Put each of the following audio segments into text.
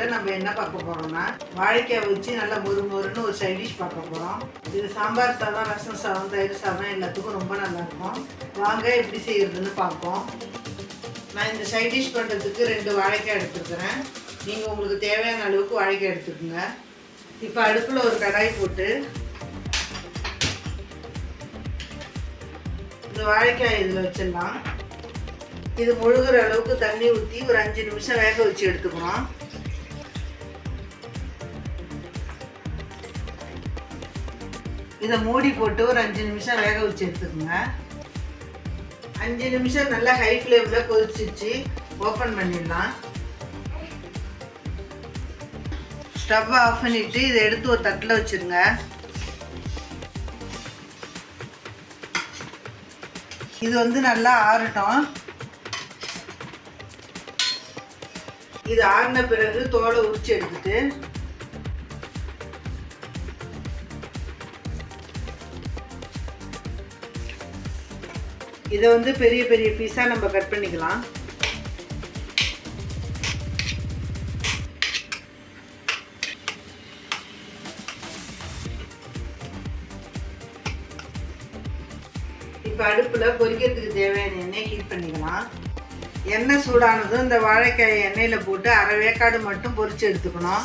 சேனலில் நம்ம என்ன பார்க்க போகிறோம்னா வாழைக்காய் வச்சு நல்லா மொறுன்னு ஒரு சைட் டிஷ் பார்க்க போகிறோம். இது சாம்பார் சாதம், ரசம் சாதம், தயிர் சாதம் எல்லாத்துக்கும் ரொம்ப நல்லாயிருக்கும். வாங்க எப்படி செய்கிறதுன்னு பார்ப்போம். நான் இந்த சைட் டிஷ் பண்ணுறதுக்கு 2 வாழைக்காய் எடுத்துருக்கிறேன். நீங்கள் உங்களுக்கு தேவையான அளவுக்கு வாழைக்காய் எடுத்துக்கோங்க. இப்போ அடுப்பில் ஒரு கடாய் போட்டு இந்த வாழைக்காய் இதில் வச்சிடலாம். இது முழுகிற அளவுக்கு தண்ணி ஊற்றி ஒரு 5 நிமிஷம் வேக வச்சு எடுத்துக்கணும். இதை மூடி போட்டு ஒரு 5 நிமிஷம் வேக வச்சு எடுத்துக்கோங்க. 5 நிமிஷம் நல்லா ஹை ஃப்ளேமில் கொதிச்சிச்சு. ஓப்பன் பண்ணிடலாம். ஸ்டவ் ஆஃப் பண்ணிவிட்டு இதை எடுத்து ஒரு தட்டில் வச்சுருங்க. இது நல்லா ஆறட்டும். இது ஆறின பிறகு தோலை உரிச்சு எடுத்துட்டு இதை பெரிய பெரிய பீஸா நம்ம கட் பண்ணிக்கலாம். இப்போ அடுப்பில் பொரிக்கிறதுக்கு தேவையான எண்ணெய் ஹீட் பண்ணிக்கலாம். எண்ணெய் சூடானதும் இந்த வாழைக்காயை எண்ணெயில் போட்டு அரை வேக்காடு மட்டும் பொரித்து எடுத்துக்கணும்.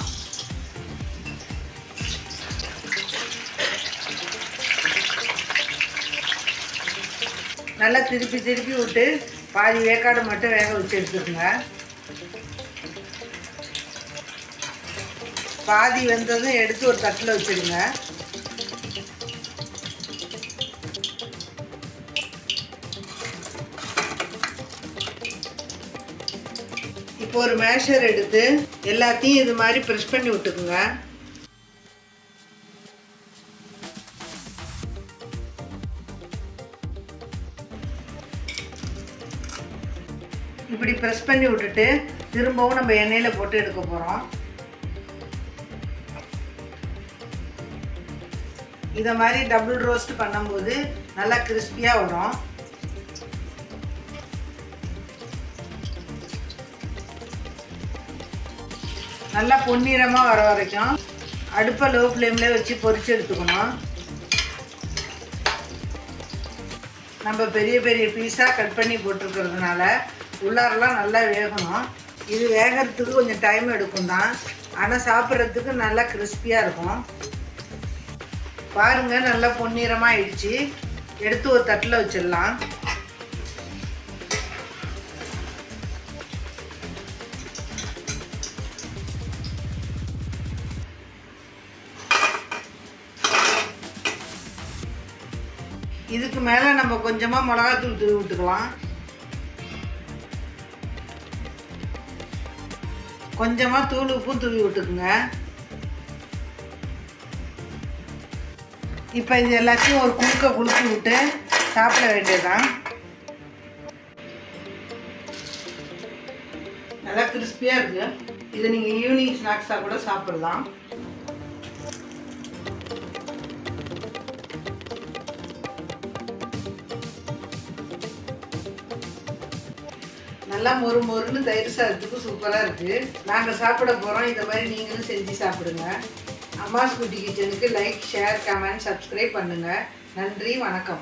நல்லா திருப்பி திருப்பி விட்டு பாதி வேக்காடு மட்டும் வேக வச்சு எடுத்துக்கோங்க. பாதி வெந்ததும் எடுத்து ஒரு தட்டில் வச்சுடுங்க. இப்போ ஒரு மேஷர் எடுத்து எல்லாத்தையும் இது மாதிரி ப்ரெஸ் பண்ணி விட்டுக்குங்க. இப்படி ப்ரெஸ் பண்ணி விட்டுட்டு திரும்பவும் நம்ம எண்ணெயில் போட்டு எடுக்க போகிறோம். இதை மாதிரி டபுள் ரோஸ்ட் பண்ணும்போது நல்லா கிறிஸ்பியாக வரும். நல்லா பொன்னிறமாக வர வரைக்கும் அடுப்பை லோ ஃப்ளேமில் வச்சு பொரிச்சு எடுத்துக்கணும். நம்ம பெரிய பெரிய பீஸாக கட் பண்ணி போட்டிருக்கிறதுனால உள்ளாரெல்லாம் நல்லா வேகணும். இது வேகிறதுக்கு கொஞ்சம் டைம் எடுக்கும் தான், ஆனால் சாப்பிட்றதுக்கு நல்லா கிறிஸ்பியாக இருக்கும். பாருங்கள், நல்லா பொன்னிறமாக ஆயிடுச்சு. எடுத்து ஒரு தட்டில் வச்சிடலாம். இதுக்கு மேலே நம்ம கொஞ்சமாக மிளகாத்தூள் தூவி விட்டுக்கலாம். கொஞ்சமாக தூள் உப்பும் தூவி விட்டுக்குங்க. இப்போ இது எல்லாத்தையும் ஒரு குலுக்கி விட்டு சாப்பிட வேண்டியதுதான். நல்லா கிறிஸ்பியாக இருக்குது. இதை நீங்கள் ஈவினிங் ஸ்நாக்ஸாக கூட சாப்பிடலாம். நல்லா மொறுன்னு தயிர் சாதத்துக்கு சூப்பராக இருக்குது. நாங்கள் சாப்பிட போகிறோம். இந்த மாதிரி நீங்களும் செஞ்சு சாப்பிடுங்க. அம்மாஸ் குட்டி கிச்சனுக்கு லைக், ஷேர், கமெண்ட், சப்ஸ்கிரைப் பண்ணுங்கள். நன்றி, வணக்கம்.